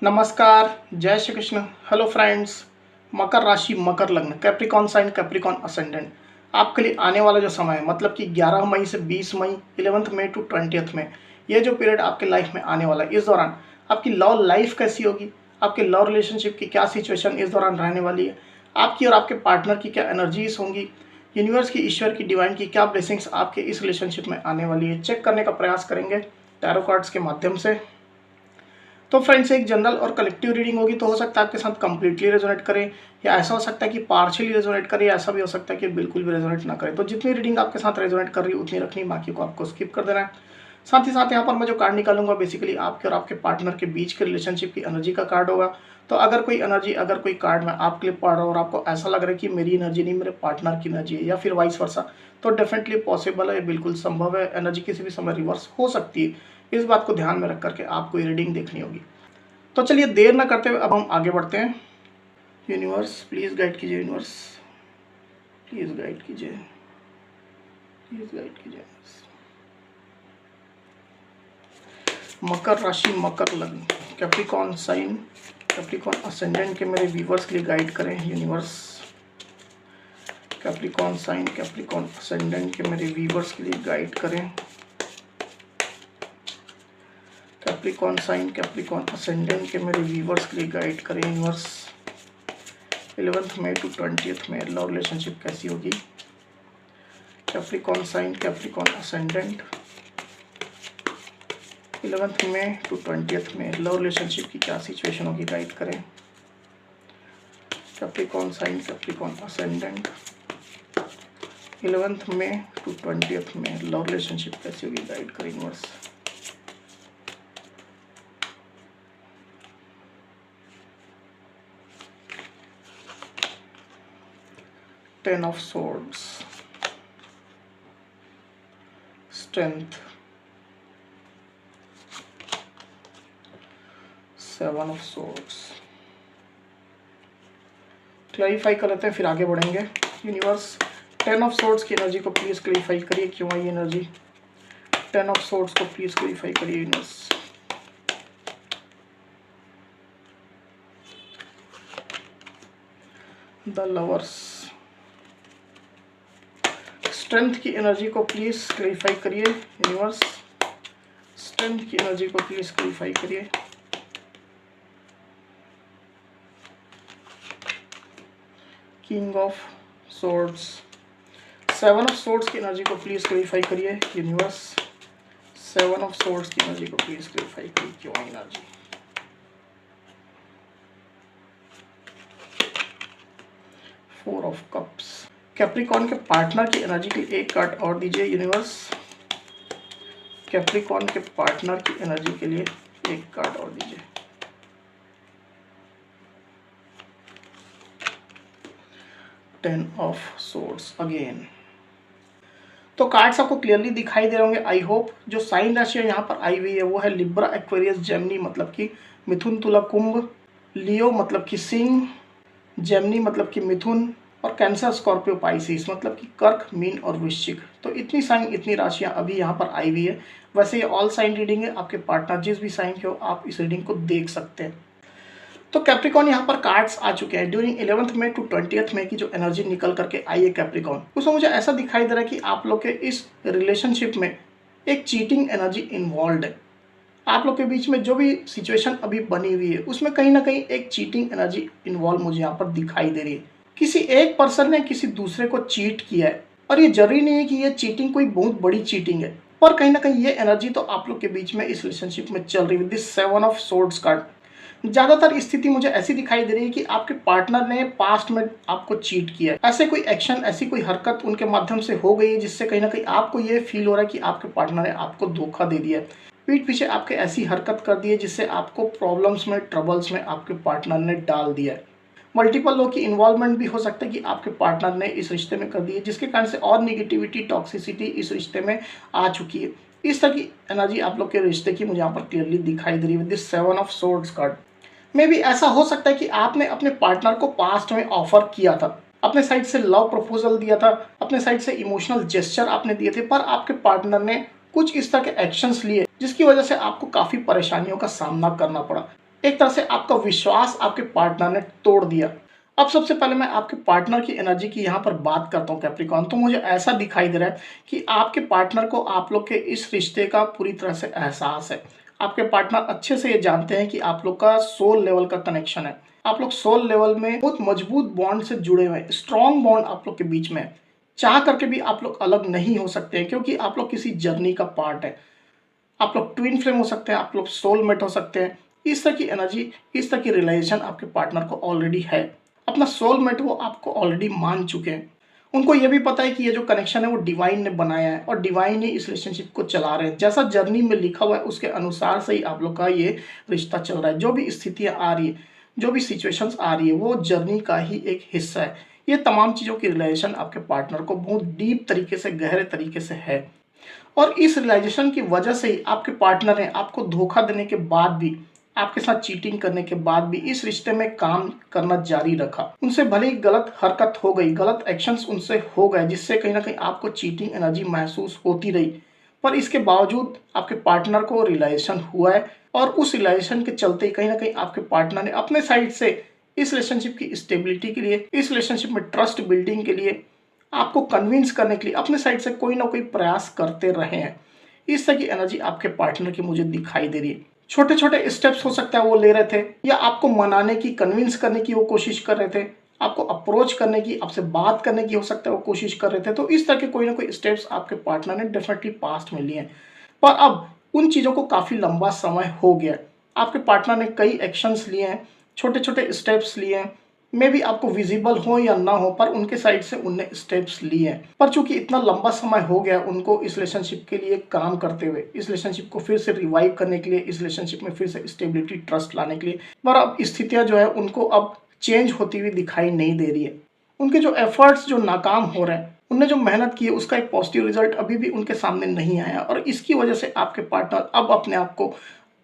नमस्कार, जय Shri Krishna. Hello friends, मकर राशि, मकर लग्न, कैप्रिकॉन साइन, कैप्रिकॉन असेंडेंट आपके लिए आने वाला जो समय है मतलब कि 11 मई से 20 मई, 11 मई टू 20 में, ये जो पीरियड आपके लाइफ में आने वाला है, इस दौरान आपकी लव लाइफ कैसी होगी, आपके लव रिलेशनशिप की क्या सिचुएशन इस दौरान रहने वाली है, आपकी और आपके पार्टनर की क्या एनर्जीज होंगी, यूनिवर्स की, ईश्वर की, डिवाइन की क्या ब्लेसिंग्स आपके इस रिलेशनशिप में आने वाली है, चेक करने का प्रयास करेंगे टैरो कार्ड्स के माध्यम से। तो फ्रेंड्स, एक जनरल और कलेक्टिव रीडिंग होगी, तो हो सकता है आपके साथ कंप्लीटली रेजोनेट करे, या ऐसा हो सकता है कि पार्शियली रेजोनेट करे, या ऐसा भी हो सकता है कि बिल्कुल भी रेजोनेट ना करे। तो जितनी रीडिंग आपके साथ रेजोनेट कर रही है उतनी रखनी, बाकी को आपको स्किप कर देना है। साथ ही साथ यहाँ पर मैं जो कार्ड निकालूंगा बेसिकली आपके और आपके पार्टनर के बीच के रिलेशनशिप की एनर्जी का कार्ड होगा। तो अगर कोई एनर्जी, अगर कोई कार्ड मैं आपके लिए पढ़ रहा हूँ और आपको ऐसा लग रहा है कि मेरी एनर्जी नहीं मेरे पार्टनर की एनर्जी है, या फिर वाइस वर्सा, तो डेफिनेटली पॉसिबल है, बिल्कुल संभव है, एनर्जी किसी भी समय रिवर्स हो सकती है। इस बात को ध्यान में रख करके आपको ये रीडिंग देखनी होगी। तो चलिए देर ना करते हुए अब हम आगे बढ़ते हैं। यूनिवर्स प्लीज गाइड कीजिए, यूनिवर्स प्लीज गाइड कीजिए, प्लीज गाइड कीजिए। मकर राशि, मकर लग्न, कैप्रिकॉन साइन, कैप्रिकॉन असेंडेंट के मेरे व्यूवर्स के लिए गाइड करें universe. Capricorn sign, Capricorn ascendant के मेरे व्यूवर्स के लिए गाइड करें। कैप्रिकॉन साइन, कैप्रिकॉन असेंडेंट के मेरे व्यूवर्स के लिए गाइड करें यूनिवर्स। 11 मई टू 20 में लव रिलेशनशिप कैसी होगी। कैप्रिकॉन साइन, कैप्रिकॉन असेंडेंट, 11 मई टू 20 में लव रिलेशनशिप की क्या सिचुएशन होगी, गाइड करें। कैप्रिकॉन साइन, कैप्रिकॉन असेंडेंट, 11 मई टू 20 में लव रिलेशनशिप कैसी होगी, गाइड करें universe. Ten of Swords, Strength, 7 of Swords। Clarify कर लेते हैं, फिर आगे बढ़ेंगे। यूनिवर्स 10 ऑफ सोर्ड्स की एनर्जी को प्लीज क्लैरिफाई करिए, क्यों आई एनर्जी। 10 ऑफ सोर्ड्स को प्लीज क्लैरिफाई करिए यूनिवर्स। द लवर्स, स्ट्रेंथ की एनर्जी को प्लीज क्लैरिफाई करिए यूनिवर्स। स्ट्रेंथ की एनर्जी को प्लीज क्लैरिफाई करिए। King of swords, 7 of swords की एनर्जी को प्लीज क्लैरिफाई करिए यूनिवर्स। 7 ऑफ सोर्ड्स की एनर्जी को प्लीज क्लैरिफाई करिए, क्यों आई energy. Four of cups, Capricorn के पार्टनर की एनर्जी के लिए एक कार्ड और दीजिए यूनिवर्स। कैप्रिकॉन के पार्टनर की एनर्जी के लिए एक कार्ड और दीजिए। Ten of swords again. तो कार्ड्स आपको क्लियरली दिखाई दे रहे होंगे आई होप। जो साइन राशि यहाँ पर आई हुई है वो है लिब्रा, एक्वेरियस, जेमिनी मतलब कि मिथुन, तुला, कुंभ, लियो मतलब कि सिंह, जेमिनी मतलब कि मिथुन, और कैंसर, स्कॉर्पियो, पाइसिस मतलब कि कर्क, मीन और वृश्चिक। तो इतनी साइन, इतनी राशियां अभी यहाँ पर आई हुई है। वैसे ये ऑल साइन रीडिंग है, आपके पार्टनर जिस भी साइन के हो आप इस रीडिंग को देख सकते हैं। तो कैप्रिकॉन यहाँ पर कार्ड्स आ चुके हैं। ड्यूरिंग 11 मई टू 20 मई की जो एनर्जी निकल करके आई है कैप्रिकॉन, उसमें मुझे ऐसा दिखाई दे रहा है कि आप लोग के इस रिलेशनशिप में एक चीटिंग एनर्जी इन्वॉल्व है। आप लोग के बीच में जो भी सिचुएशन अभी बनी हुई है उसमें कहीं ना कहीं एक चीटिंग एनर्जी इन्वॉल्व मुझे यहाँ पर दिखाई दे रही है। किसी एक पर्सन ने किसी दूसरे को चीट किया है, और ये जरूरी नहीं है कि ये चीटिंग कोई बहुत बड़ी चीटिंग है, पर कहीं ना कहीं ये एनर्जी तो आप लोग के बीच में इस रिलेशनशिप में चल रही है। दिस 7 ऑफ सोर्ड्स कार्ड, ज्यादातर स्थिति मुझे ऐसी दिखाई दे रही है कि आपके पार्टनर ने पास्ट में आपको चीट किया है। ऐसे कोई एक्शन, ऐसी कोई हरकत उनके माध्यम से हो गई है जिससे कहीं ना कहीं आपको ये फील हो रहा है कि आपके पार्टनर ने आपको धोखा दे दिया है, पीठ पीछे आपके ऐसी हरकत कर दी है जिससे आपको प्रॉब्लम्स में, ट्रबल्स में आपके पार्टनर ने डाल दिया है। मल्टीपल लोग की इन्वॉल्वमेंट भी हो सकता है कि आपके पार्टनर ने इस रिश्ते में कर दी है, जिसके कारण से और निगेटिविटी, टॉक्सिसिटी इस रिश्ते में आ चुकी है। इस तरह की एनर्जी आप लोग के रिश्ते की मुझे यहाँ पर क्लियरली दिखाई दे रही है। दिस 7 ऑफ सोर्ड्स कार्ड में भी ऐसा हो सकता है कि आपने अपने पार्टनर को पास्ट में ऑफर किया था, अपने साइड से लव प्रपोजल दिया था, अपने साइड से इमोशनल जेस्चर आपने दिए थे, पर आपके पार्टनर ने कुछ इस तरह के एक्शंस लिए जिसकी वजह से आपको काफी परेशानियों का सामना करना पड़ा। एक तरह से आपका विश्वास आपके पार्टनर ने तोड़ दिया। अब सबसे पहले मैं आपके पार्टनर की एनर्जी की यहाँ पर बात करता हूँ कैप्रिकॉर्न, तो मुझे ऐसा दिखाई दे रहा है कि आपके पार्टनर को आप लोग के इस रिश्ते का पूरी तरह से एहसास है। आपके पार्टनर अच्छे से ये जानते हैं कि आप लोग का सोल लेवल का कनेक्शन है। आप लोग सोल लेवल में बहुत मजबूत बॉन्ड से जुड़े हुए हैं, स्ट्रॉन्ग बॉन्ड आप लोग के बीच में है। चाह करके भी आप लोग अलग नहीं हो सकते हैं, क्योंकि आप लोग किसी जर्नी का पार्ट है। आप लोग ट्विन फ्लेम हो सकते हैं, आप लोग सोलमेट हो सकते हैं। इस तरह की एनर्जी, इस तरह की रियलाइजेशन आपके पार्टनर को ऑलरेडी है। अपना सोलमेट वो आपको ऑलरेडी मान चुके हैं। उनको ये भी पता है कि ये जो कनेक्शन है वो डिवाइन ने बनाया है और डिवाइन ही इस रिलेशनशिप को चला रहे हैं। जैसा जर्नी में लिखा हुआ है उसके अनुसार से ही आप लोग का ये रिश्ता चल रहा है। जो भी स्थितियाँ आ रही है, जो भी सिचुएशंस आ रही है, वो जर्नी का ही एक हिस्सा है। ये तमाम चीज़ों की रियलाइजेशन आपके पार्टनर को बहुत डीप तरीके से, गहरे तरीके से है। और इस रियलाइजेशन की वजह से ही आपके पार्टनर ने आपको धोखा देने के बाद भी, आपके साथ चीटिंग करने के बाद भी इस रिश्ते में काम करना जारी रखा। उनसे भले ही गलत हरकत हो गई, गलत एक्शंस उनसे हो गए, जिससे कहीं ना कहीं आपको चीटिंग एनर्जी महसूस होती रही, पर इसके बावजूद आपके पार्टनर को रियलाइजेशन हुआ है। और उस रियलाइजेशन के चलते ही कहीं ना कहीं आपके पार्टनर ने अपने साइड से इस रिलेशनशिप की स्टेबिलिटी के लिए, इस रिलेशनशिप में ट्रस्ट बिल्डिंग के लिए, आपको कन्विंस करने के लिए अपने साइड से कोई ना कोई प्रयास करते रहे हैं। इस तरह की एनर्जी आपके पार्टनर की मुझे दिखाई दे रही है। छोटे छोटे स्टेप्स हो सकता है वो ले रहे थे, या आपको मनाने की, कन्विंस करने की वो कोशिश कर रहे थे, आपको अप्रोच करने की, आपसे बात करने की हो सकता है वो कोशिश कर रहे थे। तो इस तरह के कोई ना कोई स्टेप्स आपके पार्टनर ने डेफिनेटली पास्ट में लिए हैं। पर अब उन चीज़ों को काफ़ी लंबा समय हो गया है। आपके पार्टनर ने कई एक्शंस लिए हैं, छोटे छोटे स्टेप्स लिए हैं। मे बी आपको विजिबल हो या ना हो, पर उनके साइड से उनने स्टेप्स लिए हैं। पर चूंकि इतना लंबा समय हो गया उनको इस रिलेशनशिप के लिए काम करते हुए, इस रिलेशनशिप को फिर से रिवाइव करने के लिए, इस रिलेशनशिप में फिर से स्टेबिलिटी, ट्रस्ट लाने के लिए, पर अब स्थितियां जो है उनको अब चेंज होती हुई दिखाई नहीं दे रही है। उनके जो एफर्ट्स जो नाकाम हो रहे हैं, उनने जो मेहनत की है उसका एक पॉजिटिव रिजल्ट अभी भी उनके सामने नहीं आया, और इसकी वजह से आपके पार्टनर अब अपने आप को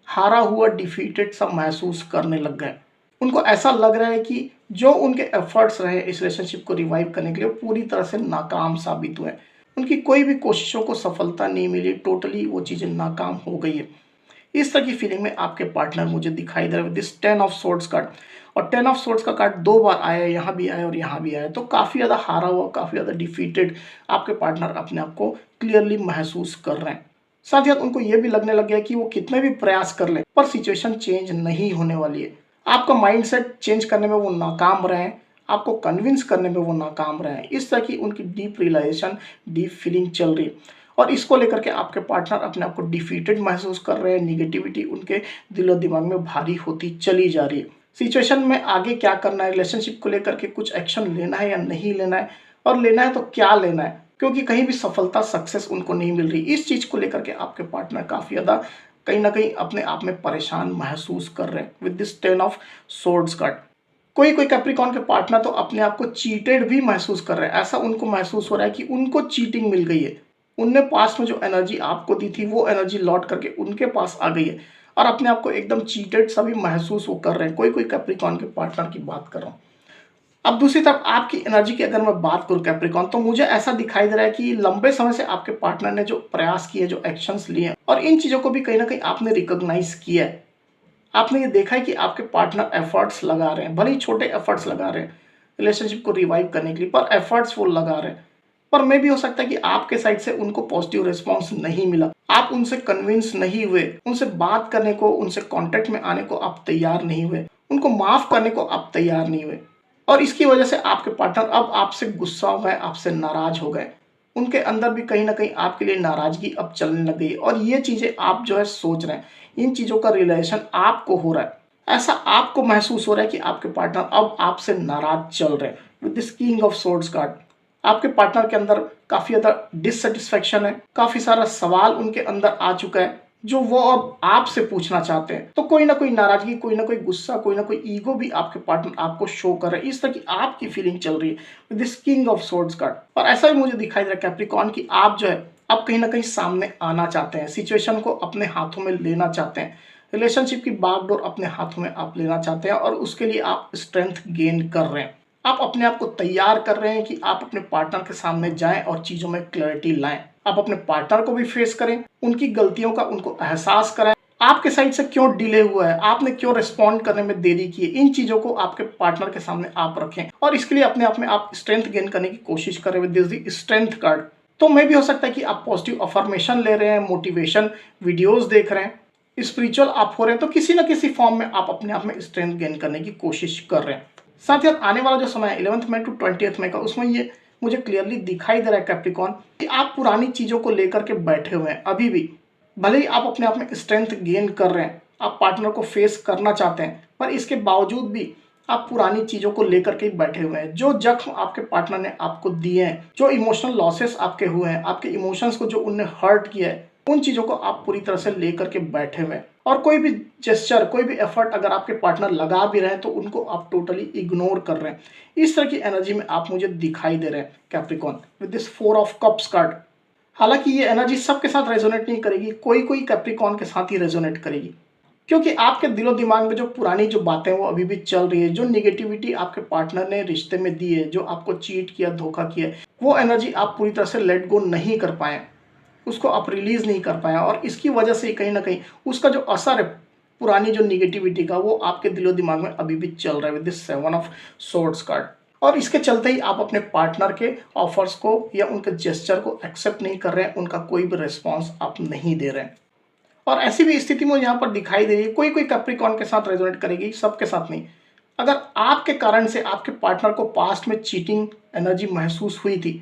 हारा हुआ, डिफीटेड सा महसूस करने लग गए। उनको ऐसा लग रहा है कि जो उनके एफर्ट्स रहे इस रिलेशनशिप को रिवाइव करने के लिए, पूरी तरह से नाकाम साबित हुए। उनकी कोई भी कोशिशों को सफलता नहीं मिली, टोटली वो चीज़ें नाकाम हो गई है। इस तरह की फीलिंग में आपके पार्टनर मुझे दिखाई दे रहा है। दिस 10 ऑफ सोर्ड्स कार्ड, और 10 ऑफ सोर्ड्स का कार्ड 2 बार आया है, यहाँ भी आया और यहाँ भी आया, तो काफ़ी ज़्यादा हारा हुआ, काफ़ी ज़्यादा डिफीटेड आपके पार्टनर अपने आप को क्लियरली महसूस कर रहे हैं। साथ ही साथ उनको ये भी लगने लग गया कि वो कितने भी प्रयास कर लें पर सिचुएशन चेंज नहीं होने वाली है। आपका माइंडसेट चेंज करने में वो नाकाम रहे हैं, आपको कन्विंस करने में वो नाकाम रहे हैं। इस तरह की उनकी डीप रियलाइजेशन, डीप फीलिंग चल रही है, और इसको लेकर के आपके पार्टनर अपने आप को डिफीटेड महसूस कर रहे हैं। निगेटिविटी उनके दिलो दिमाग में भारी होती चली जा रही है। सिचुएशन में आगे क्या करना है, रिलेशनशिप को लेकर के कुछ एक्शन लेना है या नहीं लेना है, और लेना है तो क्या लेना है, क्योंकि कहीं भी सफलता, सक्सेस उनको नहीं मिल रही। इस चीज़ को लेकर के आपके पार्टनर काफ़ी ज़्यादा कहीं ना कहीं अपने आप में परेशान महसूस कर रहे हैं with this 10 of swords card. कोई कोई कैप्रिकॉर्न के पार्टनर तो अपने आप को चीटेड भी महसूस कर रहे हैं। ऐसा उनको महसूस हो रहा है कि उनको चीटिंग मिल गई है। उनने पास्ट में जो एनर्जी आपको दी थी वो एनर्जी लौट करके उनके पास आ गई है, और अपने आप को एकदम चीटेड सा भी महसूस वो कर रहे हैं। कोई कोई कैप्रिकॉर्न के पार्टनर की बात कर रहा हूँ। अब दूसरी तरफ आपकी एनर्जी की अगर मैं बात करूं कैप्रिकॉर्न, तो मुझे ऐसा दिखाई दे रहा है कि लंबे समय से आपके पार्टनर ने जो प्रयास किए, जो एक्शंस लिए हैं, और इन चीज़ों को भी कहीं ना कहीं आपने रिकॉग्नाइज किया है। आपने ये देखा है कि आपके पार्टनर एफर्ट्स लगा रहे हैं, भले ही छोटे एफर्ट्स लगा रहे हैं रिलेशनशिप को रिवाइव करने के लिए, पर एफर्ट्स वो लगा रहे हैं। पर मे भी हो सकता है कि आपके साइड से उनको पॉजिटिव रिस्पॉन्स नहीं मिला, आप उनसे कन्विंस नहीं हुए, उनसे बात करने को, उनसे कॉन्टेक्ट में आने को आप तैयार नहीं हुए, उनको माफ करने को आप तैयार नहीं हुए, और इसकी वजह से आपके पार्टनर अब आपसे गुस्सा हो गए, आपसे नाराज हो गए। उनके अंदर भी कहीं ना कहीं आपके लिए नाराजगी अब चलने लग गई, और ये चीजें आप जो है सोच रहे हैं, इन चीजों का रियलाइजेशन आपको हो रहा है। ऐसा आपको महसूस हो रहा है कि आपके पार्टनर अब आपसे नाराज चल रहे हैं with this king of swords card. आपके पार्टनर के अंदर काफी ज्यादा डिससेटिस्फेक्शन है, काफी सारा सवाल उनके अंदर आ चुका है जो वो अब आपसे पूछना चाहते हैं। तो कोई ना कोई नाराजगी, कोई ना कोई गुस्सा, कोई ना कोई ईगो भी आपके पार्टनर आपको शो कर रहे हैं। इस तरह की आपकी फीलिंग चल रही है with this king of swords card. और ऐसा भी मुझे दिखाई दे रहा है कैप्रिकॉर्न की आप जो है अब कहीं ना कहीं सामने आना चाहते हैं, सिचुएशन को अपने हाथों में लेना चाहते हैं, रिलेशनशिप की बागडोर अपने हाथों में आप लेना चाहते हैं, और उसके लिए आप स्ट्रेंथ गेन कर रहे हैं। आप अपने आप को तैयार कर रहे हैं कि आप अपने पार्टनर के सामने जाएं और चीजों में क्लैरिटी लाएं। आप अपने पार्टनर को भी फेस करें, उनकी गलतियों का उनको एहसास कराएं, आपके साइड से क्यों डिले हुआ है, आपने क्यों रिस्पॉन्ड करने में देरी की है, इन चीज़ों को आपके पार्टनर के सामने आप रखें और इसके लिए अपने आप में आप स्ट्रेंथ गेन करने की कोशिश करें विद दिस स्ट्रेंथ कार्ड। तो मे भी हो सकता है कि आप पॉजिटिव अफर्मेशन ले रहे हैं, मोटिवेशन वीडियोस देख रहे हैं, स्पिरिचुअल आप हो रहे हैं, तो किसी ना किसी फॉर्म में आप अपने आप में स्ट्रेंथ गेन करने की कोशिश कर रहे हैं। साथ ही आने वाला जो समय है 11 मई टू 20 मई का, उसमें ये मुझे क्लियरली दिखाई दे रहा है कैप्रिकॉर्न कि आप पुरानी चीज़ों को लेकर के बैठे हुए हैं अभी भी। भले ही आप अपने आप में स्ट्रेंथ गेन कर रहे हैं, आप पार्टनर को फेस करना चाहते हैं, पर इसके बावजूद भी आप पुरानी चीज़ों को लेकर के बैठे हुए हैं। जो जख्म आपके पार्टनर ने आपको दिए हैं, जो इमोशनल लॉसेस आपके हुए हैं, आपके इमोशंस को जो उनने हर्ट किया है, उन चीज़ों को आप पूरी तरह से लेकर के बैठे हुए हैं। और कोई भी जेस्चर, कोई भी एफर्ट अगर आपके पार्टनर लगा भी रहे हैं तो उनको आप टोटली इग्नोर कर रहे हैं। इस तरह की एनर्जी में आप मुझे दिखाई दे रहे हैं Capricorn with this 4 of cups card. हालांकि ये एनर्जी सबके साथ रेजोनेट नहीं करेगी, कोई कोई कैप्रिकॉर्न के साथ ही रेजोनेट करेगी, क्योंकि आपके दिलो दिमाग में जो पुरानी जो बातें वो अभी भी चल रही है, जो निगेटिविटी आपके पार्टनर ने रिश्ते में दी है, जो आपको चीट किया, धोखा किया, वो एनर्जी आप पूरी तरह से लेट गो नहीं कर पाए, उसको आप रिलीज नहीं कर पाए और इसकी वजह से कहीं ना कहीं उसका जो असर है पुरानी जो निगेटिविटी का, वो आपके दिलो दिमाग में अभी भी चल रहा है with this 7 of swords card. और इसके चलते ही आप अपने पार्टनर के ऑफर्स को या उनके जेस्चर को एक्सेप्ट नहीं कर रहे हैं, उनका कोई भी रिस्पॉन्स आप नहीं दे रहे हैं। और ऐसी भी स्थिति मुझे यहाँ पर दिखाई दे रही है, कोई कोई कैप्रिकॉर्न के साथ रेजोनेट करेगी, सबके साथ नहीं। अगर आपके कारण से आपके पार्टनर को पास्ट में चीटिंग एनर्जी महसूस हुई थी,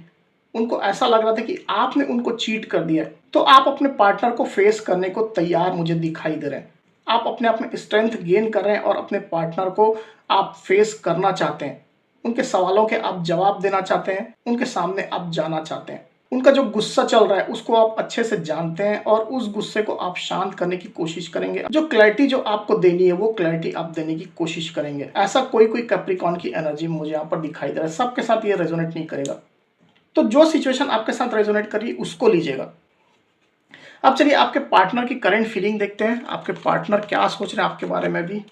उनको ऐसा लग रहा था कि आपने उनको चीट कर दिया है, तो आप अपने पार्टनर को फेस करने को तैयार मुझे दिखाई दे रहे हैं। आप अपने आप में स्ट्रेंथ गेन कर रहे हैं और अपने पार्टनर को आप फेस करना चाहते हैं, उनके सवालों के आप जवाब देना चाहते हैं, उनके सामने आप जाना चाहते हैं। उनका जो गुस्सा चल रहा है उसको आप अच्छे से जानते हैं और उस गुस्से को आप शांत करने की कोशिश करेंगे। जो क्लैरिटी जो आपको देनी है वो क्लैरिटी आप देने की कोशिश करेंगे। ऐसा कोई कोई कैप्रिकॉर्न की एनर्जी मुझे यहाँ पर दिखाई दे रहा है, सबके साथ ये रेजोनेट नहीं करेगा। तो जो सिचुएशन आपके साथ रेजोनेट कर रही है उसको लीजिएगा। अब चलिए आपके पार्टनर की करंट फीलिंग देखते हैं, आपके पार्टनर क्या सोच रहे हैं आपके बारे में भी।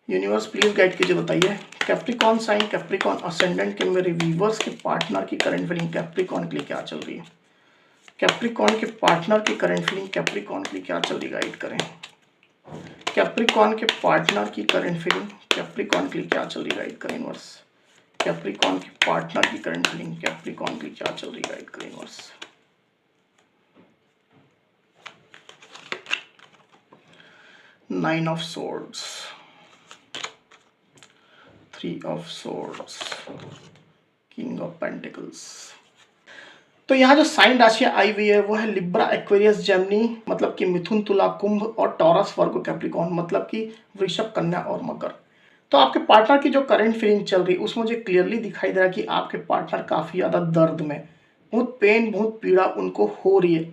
यूनिवर्स प्लीज गाइड कीजिए, बताइए कैप्रिकॉर्न साइन, कैप्रिकॉर्न असेंडेंट के मेरे व्यूवर्स के पार्टनर की करंट फीलिंग कैप्रिकॉर्न के लिए क्या चल रही है। कैप्रिकॉर्न के पार्टनर की करंट फीलिंग कैप्रिकॉर्न के लिए क्या चल रही है, गाइड करें। कैप्रिकॉर्न के पार्टनर की करंट फीलिंग कैप्रिकॉर्न के लिए क्या चल रही है, गाइड करें यूनिवर्स। कैप्रिकॉर्न के पार्टनर की करंट फीलिंग कैप्रिकॉर्न के लिए क्या चल रही है, गाइड करें universe. Nine of swords, 3 of swords, king of pentacles. तो यहाँ जो साइन राशियां आई हुई है वो है लिब्रा, एक्वेरियस, जेमिनी मतलब कि मिथुन, तुला, कुंभ और टॉरस, वर्गो, कैप्रिकॉर्न मतलब कि वृषभ, कन्या और मकर। तो आपके पार्टनर की जो करंट फीलिंग चल रही है उसमें मुझे क्लियरली दिखाई दे रहा है कि आपके पार्टनर काफ़ी ज़्यादा दर्द में, बहुत पेन, बहुत पीड़ा उनको हो रही है।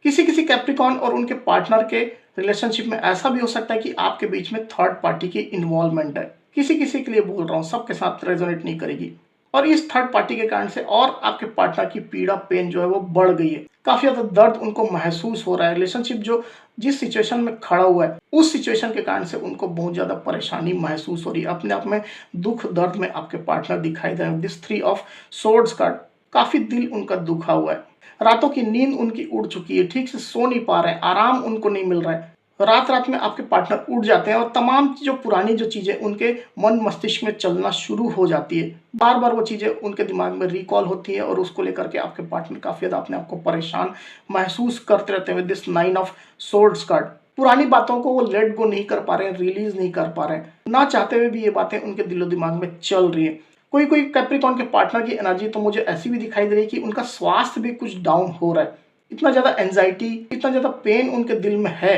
किसी किसी कैप्रिकॉर्न और उनके पार्टनर के रिलेशनशिप में ऐसा भी हो सकता है कि आपके बीच में थर्ड पार्टी की इन्वॉल्वमेंट है। किसी किसी के लिए बोल रहा हूँ, सबके साथ रेजोनेट नहीं करेगी। और इस थर्ड पार्टी के कारण से और आपके पार्टनर की पीड़ा, पेन जो है वो बढ़ गई है, काफी ज्यादा दर्द उनको महसूस हो रहा है। रिलेशनशिप जो जिस सिचुएशन में खड़ा हुआ है उस सिचुएशन के कारण से उनको बहुत ज्यादा परेशानी महसूस हो रही है। अपने आप में दुख, दर्द में आपके पार्टनर दिखाई दे रहे हैं। दिस 3 ऑफ सोर्ड्स कार्ड, काफी दिल उनका दुखा हुआ है, रातों की नींद उनकी उड़ चुकी है, ठीक से सो नहीं पा रहे हैं, आराम उनको नहीं मिल रहा है। रात रात में आपके पार्टनर उठ जाते हैं और तमाम जो पुरानी जो चीज़ें उनके मन मस्तिष्क में चलना शुरू हो जाती है, बार बार वो चीज़ें उनके दिमाग में रिकॉल होती है और उसको लेकर के आपके पार्टनर काफ़ी ज़्यादा अपने आप को परेशान महसूस करते रहते हैं। दिस 9 ऑफ सोर्ड्स कार्ड, पुरानी बातों को वो लेट गो नहीं कर पा रहे हैं, रिलीज नहीं कर पा रहे हैं, ना चाहते हुए भी ये बातें उनके दिलो दिमाग में चल रही है। कोई कोई कैप्रिकॉर्न के पार्टनर की एनर्जी तो मुझे ऐसी भी दिखाई दे रही है कि उनका स्वास्थ्य भी कुछ डाउन हो रहा है। इतना ज़्यादा एंजाइटी, इतना ज़्यादा पेन उनके दिल में है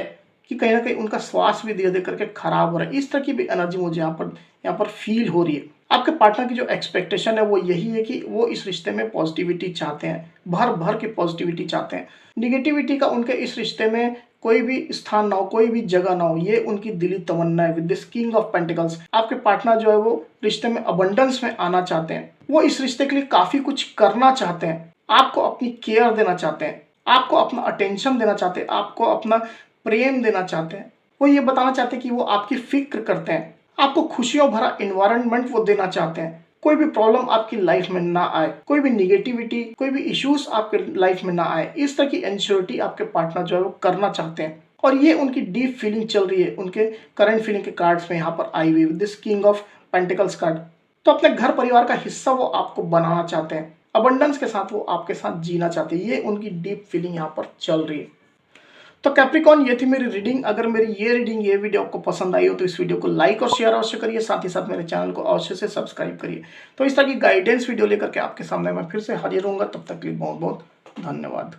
कि कहीं ना कहीं उनका स्वास्थ्य भी धीरे धीरे करके खराब हो रहा है। इस तरह की भी एनर्जी मुझे यहाँ पर फील हो रही है। आपके पार्टनर की जो एक्सपेक्टेशन है वो यही है कि वो इस रिश्ते में पॉजिटिविटी चाहते हैं, भर भर के पॉजिटिविटी चाहते हैं। निगेटिविटी का उनके इस रिश्ते में कोई भी स्थान ना हो, कोई भी जगह ना हो, ये उनकी दिली तमन्ना है। With this king of pentacles, आपके पार्टनर जो है वो रिश्ते में अबंडेंस में आना चाहते हैं, वो इस रिश्ते के लिए काफी कुछ करना चाहते हैं, आपको अपनी केयर देना चाहते हैं, आपको अपना अटेंशन देना चाहते हैं, आपको अपना प्रेम देना चाहते हैं। वो ये बताना चाहते हैं कि वो आपकी फिक्र करते हैं, आपको खुशियों भरा इन्वायरमेंट वो देना चाहते हैं। कोई भी प्रॉब्लम आपकी लाइफ में ना आए, कोई भी निगेटिविटी, कोई भी इश्यूज आपके लाइफ में ना आए, इस तरह की एंश्योरिटी आपके पार्टनर जो है वो करना चाहते हैं। और ये उनकी डीप फीलिंग चल रही है उनके करंट फीलिंग के कार्ड्स में यहाँ पर आई हुई this king of pentacles card. तो अपने घर परिवार का हिस्सा वो आपको बनाना चाहते हैं, अबंडेंस के साथ वो आपके साथ जीना चाहते हैं, ये उनकी डीप फीलिंग यहाँ पर चल रही है। तो कैप्रिकॉन, ये थी मेरी रीडिंग। अगर मेरी ये वीडियो आपको पसंद आई हो तो इस वीडियो को लाइक और शेयर अवश्य करिए, साथ ही साथ मेरे चैनल को अवश्य से सब्सक्राइब करिए। तो इस तरह की गाइडेंस वीडियो लेकर के आपके सामने मैं फिर से हाजिर होऊंगा, तब तक के लिए बहुत बहुत धन्यवाद।